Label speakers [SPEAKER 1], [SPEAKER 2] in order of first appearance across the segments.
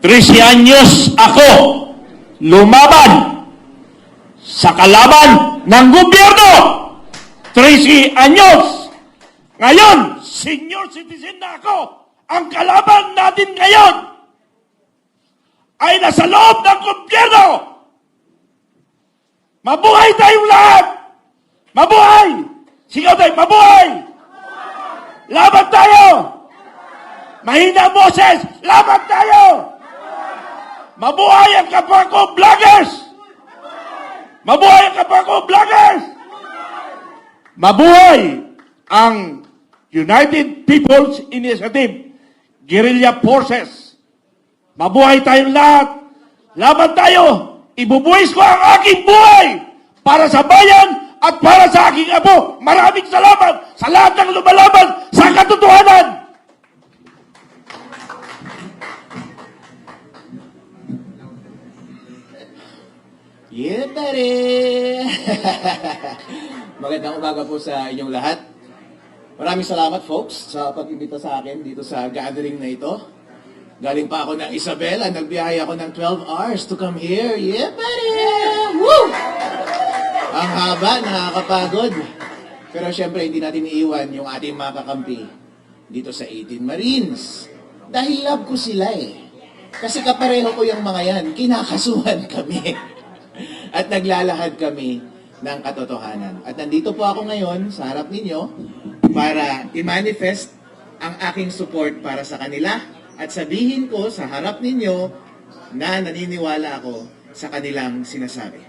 [SPEAKER 1] 13 anyos ako lumaban sa kalaban ng gobyerno. 13 anyos. Ngayon, senior citizen na ako. Ang kalaban natin ngayon ay nasa loob ng gobyerno. Mabuhay tayong lahat! Mabuhay! Sigaw tayo, mabuhay! Laban tayo! Mahina ang boses! Laban tayo! Mabuhay ang kapwa ko vloggers! Mabuhay ang kapwa ko vloggers! Mabuhay ang United People's Initiative, Guerrilla Forces. Mabuhay tayong lahat! Laban tayo! Ibubuhis ko ang aking buhay para sa bayan at para sa aking apo. Maraming salamat sa lahat ng lumalaban sa katotohanan!
[SPEAKER 2] Yeah, buddy! Magandang umaga po sa inyong lahat. Maraming salamat, folks, sa pag-imbita sa akin dito sa gathering na ito. Galing pa ako ng Isabela, nagbiyahe ako ng 12 hours to come here. Yeah, buddy! Woo! Ang haba, nakakapagod. Pero syempre, hindi natin iiwan yung ating mga kakampi dito sa 18 Marines. Dahil love ko sila eh. Kasi kapareho ko yung mga yan, kinakasuhan kami. At naglalahad kami ng katotohanan. At nandito po ako ngayon sa harap ninyo para i-manifest ang aking support para sa kanila at sabihin ko sa harap ninyo na naniniwala ako sa kanilang sinasabi.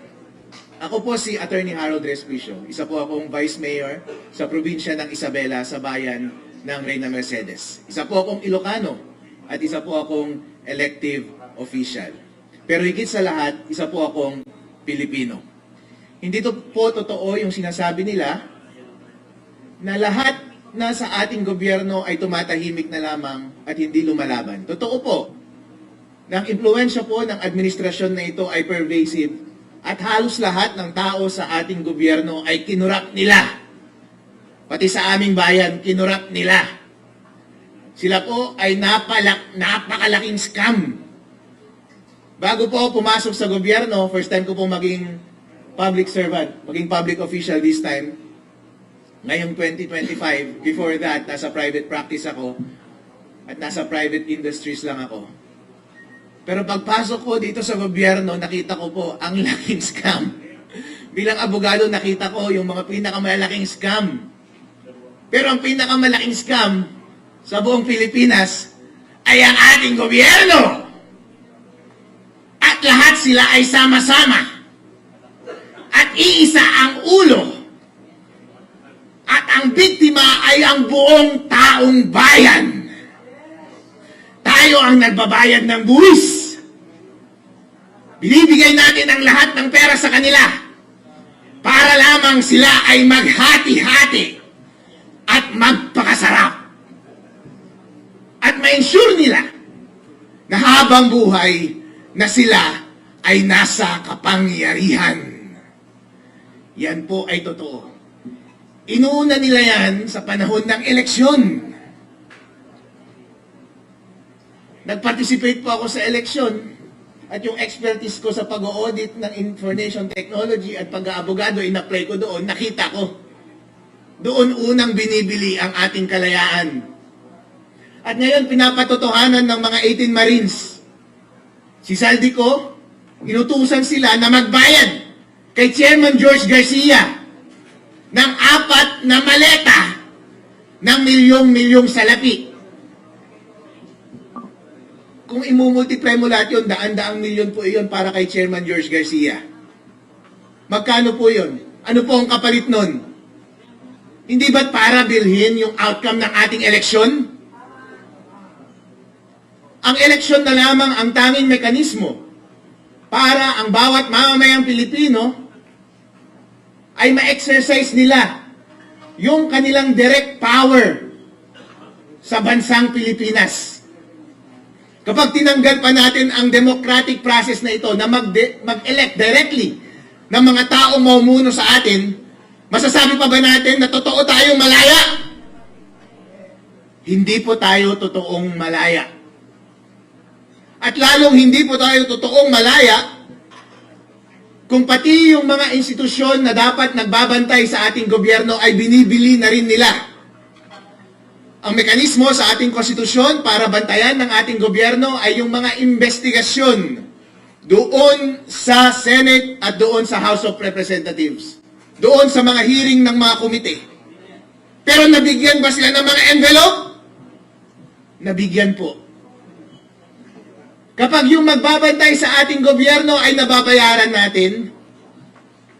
[SPEAKER 2] Ako po si Attorney Harold Respicio. Isa po akong Vice Mayor sa probinsya ng Isabela sa bayan ng Reyna Mercedes. Isa po akong Ilocano at isa po akong elective official. Pero higit sa lahat, isa po akong Pilipino. Hindi to po totoo yung sinasabi nila na lahat na sa ating gobyerno ay tumatahimik na lamang at hindi lumalaban. Totoo po na ang impluwensya po ng administrasyon na ito ay pervasive at halos lahat ng tao sa ating gobyerno ay kinurap nila. Pati sa aming bayan, kinurap nila. Sila po ay napakalaking scam. Bago po ako pumasok sa gobyerno, first time ko po maging public servant, maging public official this time. Ngayong 2025, before that, nasa private practice ako at nasa private industries lang ako. Pero pagpasok ko dito sa gobyerno, nakita ko po ang laking scam. Bilang abogado, nakita ko yung mga pinakamalaking scam. Pero ang pinakamalaking scam sa buong Pilipinas ay ang ating gobyerno. At lahat sila ay sama-sama. At iisa ang ulo. At ang biktima ay ang buong taong bayan. Tayo ang nagbabayad ng buwis. Binibigay natin ang lahat ng pera sa kanila para lamang sila ay maghati-hati at magpakasarap. At ma-ensure nila na habang buhay na sila ay nasa kapangyarihan. Yan po ay totoo. Inuuna nila yan sa panahon ng eleksyon. Nag-participate po ako sa eleksyon at yung expertise ko sa pag-audit ng information technology at pag-aabogado, in-apply ko doon, nakita ko. Doon unang binibili ang ating kalayaan. At ngayon, pinapatotohanan ng mga 18 Marines. Si Saldico, inutusan sila na magbayad kay Chairman George Garcia ng 4 na maleta ng milyong-milyong salapi. Kung imumultiply mo lahat yun, daan-daang milyon po yun para kay Chairman George Garcia. Magkano po yun? Ano po ang kapalit nun? Hindi ba't para bilhin yung outcome ng ating eleksyon? Ang eleksyon na lamang ang tanging mekanismo para ang bawat mamamayang Pilipino ay ma-exercise nila yung kanilang direct power sa bansang Pilipinas. Kapag tinanggal pa natin ang democratic process na ito na mag-elect directly ng mga taong mamumuno sa atin, masasabi pa ba natin na totoo tayong malaya? Hindi po tayo totoong malaya. At lalong hindi po tayo totoong malaya kung pati yung mga institusyon na dapat nagbabantay sa ating gobyerno ay binibili na rin nila. Ang mekanismo sa ating konstitusyon para bantayan ng ating gobyerno ay yung mga investigasyon doon sa Senate at doon sa House of Representatives. Doon sa mga hearing ng mga komite. Pero nabigyan ba sila ng mga envelope? Nabigyan po. Kapag yung magbabantay sa ating gobyerno ay nababayaran natin,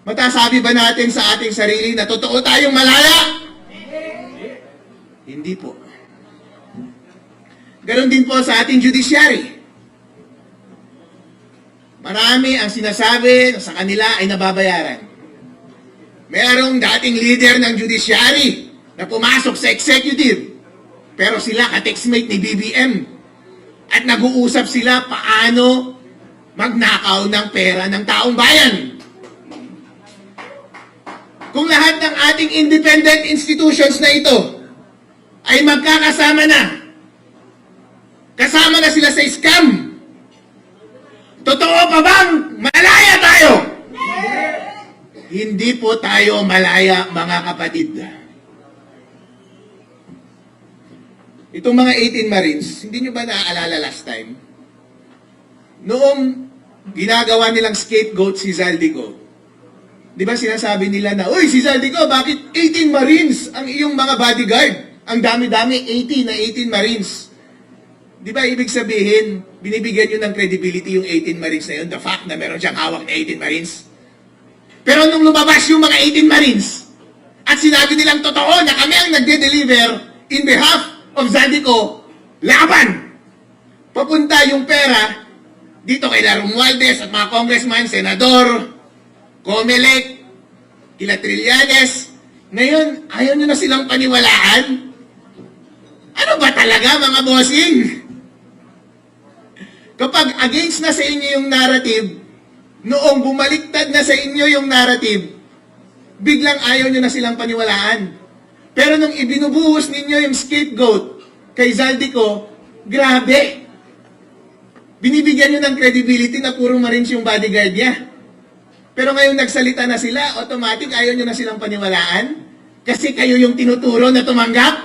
[SPEAKER 2] matasabi ba natin sa ating sarili na totoo tayong malaya? Hindi po. Ganon din po sa ating judiciary. Marami ang sinasabi na sa kanila ay nababayaran. Mayroong dating leader ng judiciary na pumasok sa executive, pero sila ka-textmate ni BBM. At nag-uusap sila paano magnakaw ng pera ng taong bayan. Kung lahat ng ating independent institutions na ito ay magkakasama na, kasama na sila sa scam, totoo pa bang malaya tayo? Hindi po tayo malaya, mga kapatid. Itong mga 18 Marines, hindi nyo ba naaalala last time? Noong ginagawa nilang scapegoat si Zaldico, di ba sinasabi nila na, uy, si Zaldico, bakit 18 Marines ang iyong mga bodyguard? Ang dami-dami, 18 na 18 Marines. Di ba ibig sabihin, binibigyan nyo ng credibility yung 18 Marines na yun, the fact na meron siyang hawak na 18 Marines? Pero nung lumabas yung mga 18 Marines, at sinabi nilang totoo na kami ang nagde-deliver in behalf of Zaldico, laban! Papunta yung pera dito kay Romualdez at mga congressman, senador, Comelec, kila Trillanes. Ngayon, ayaw nyo na silang paniwalaan? Ano ba talaga, mga bossing? Kapag against na sa inyo yung narrative, noong bumaliktad na sa inyo yung narrative, biglang ayaw nyo na silang paniwalaan. Pero nung ibinubuhos ninyo yung scapegoat kay Zaldico, grabe! Binibigyan nyo ng credibility na puro Marines yung bodyguard niya. Pero ngayong nagsalita na sila, automatic ayaw nyo na silang paniwalaan? Kasi kayo yung tinuturo na tumanggap?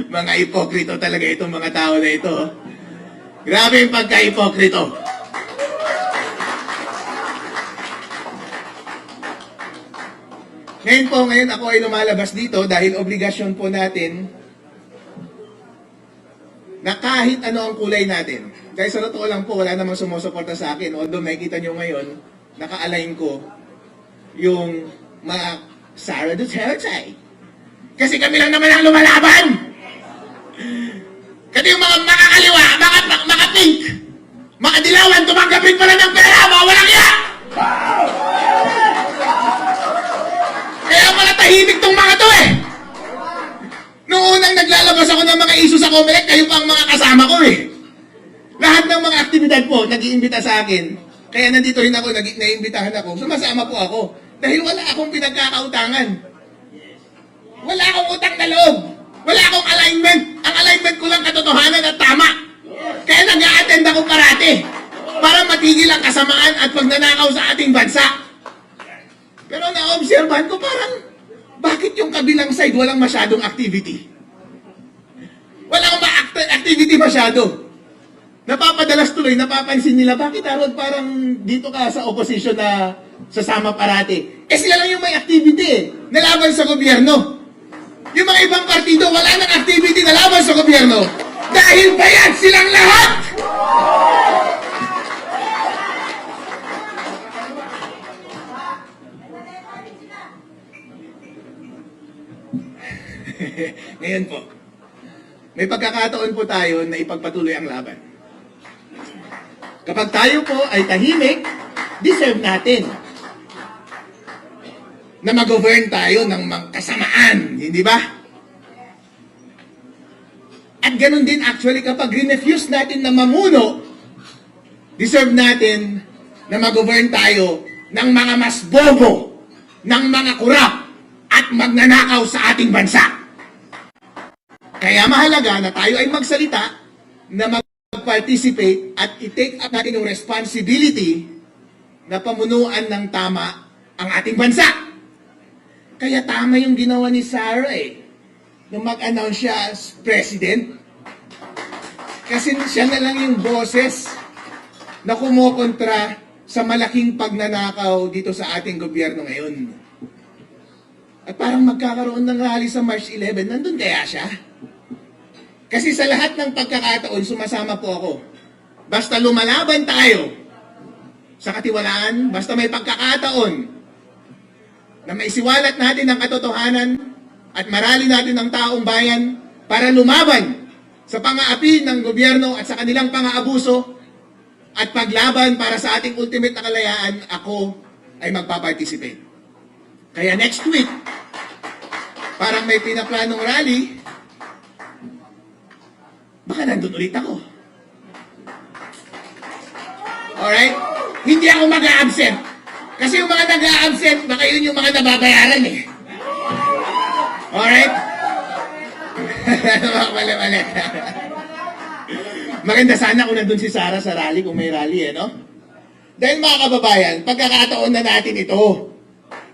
[SPEAKER 2] Mga ipokrito talaga itong mga tao na ito. Grabe yung pagka-ipokrito. Ngayon ako ay lumalabas dito dahil obligasyon po natin na kahit ano ang kulay natin. Dahil sa totoo lang po, wala namang sumusuporta sa akin. Although makikita nyo ngayon, naka-align ko yung mga Sara Duterte. Kasi kami lang naman ang lumalaban. Kasi yung mga makakaliwa, mga pink, mga dilawan, tumanggapin pala ng pera, mga walang iya! Kaya pala tahimik tong mga to eh. Noong unang naglalabas ako ng mga issue sa Comelec, kayo pa ang mga kasama ko eh. Lahat ng mga aktibidad po, nag-iimbita sa akin. Kaya nandito rin ako, naiimbitahan ako. Sumasama po ako. Dahil wala akong pinagkakautangan. Wala akong utang na loob. Wala akong alignment. Ang alignment ko lang katotohanan at tama. Kaya nag-a-attend ako parati. Para matigil ang kasamaan at pagnanakaw sa ating bansa. Pero na-observan ko parang, bakit yung kabilang side walang masyadong activity? Walang activity masyado. Napapadalas tuloy, napapansin nila, bakit Harold parang dito ka sa opposition na sasama parati? Eh sila lang yung may activity eh, nalaban sa gobyerno. Yung mga ibang partido, wala nang activity na laban sa gobyerno. Dahil bayad silang lahat! Ngayon po, may pagkakataon po tayo na ipagpatuloy ang laban. Kapag tayo po ay tahimik, deserve natin na mag-govern tayo ng mga kasamaan, hindi ba? At ganun din actually kapag rinefuse natin na mamuno, deserve natin na mag-govern tayo ng mga mas bobo, ng mga kurap, at magnanakaw sa ating bansa. Kaya mahalaga na tayo ay magsalita na mag-participate at i-take up natin yung responsibility na pamunuan ng tama ang ating bansa. Kaya tama yung ginawa ni Sarah nung mag-announce siya as president. Kasi siya na lang yung boses na kumokontra sa malaking pagnanakaw dito sa ating gobyerno ngayon. At parang magkakaroon ng rally sa March 11, nandun kaya siya? Kasi sa lahat ng pagkakataon, sumasama po ako. Basta lumalaban tayo sa katiwalaan, basta may pagkakataon na maisiwalat natin ang katotohanan at marali natin ang taong bayan para lumaban sa pang-aapi ng gobyerno at sa kanilang pang-aabuso at paglaban para sa ating ultimate na kalayaan, ako ay magpa-participate. Kaya next week, parang may pinaplanong rally, baka nandun ulit ako. Alright? Hindi ako mag-a-absent. Kasi yung mga nag-a-absent, baka yun yung mga nababayaran Alright? Mali. Maganda sana kung nandun si Sarah sa rally, kung may rally no? Dahil mga kababayan, pagkakataon na natin ito,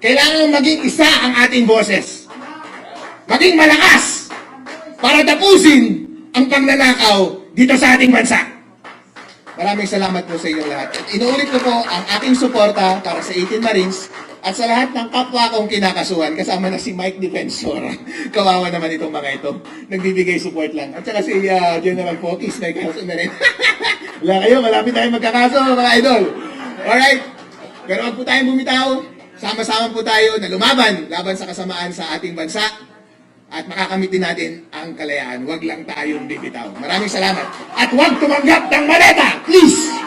[SPEAKER 2] kailangan maging isa ang ating boses. Maging malakas para tapusin ang pagnanakaw dito sa ating bansa. Maraming salamat po sa inyong lahat. At inuulit ko po ang aking suporta para sa 18 Marines at sa lahat ng kapwa kong kinakasuhan, kasama na si Mike Defensor. Kawawa naman itong mga ito. Nagbibigay support lang. At saka si General Fokis, may kaso na rin. Wala kayo, malapit tayong magkakaso, mga idol. Alright. Pero wag po tayong bumitaw. Sama-sama po tayo na lumaban, laban sa kasamaan sa ating bansa. At makakamit din natin ang kalayaan. Huwag lang tayong bibitaw. Maraming salamat. At huwag tumanggap ng maleta, please!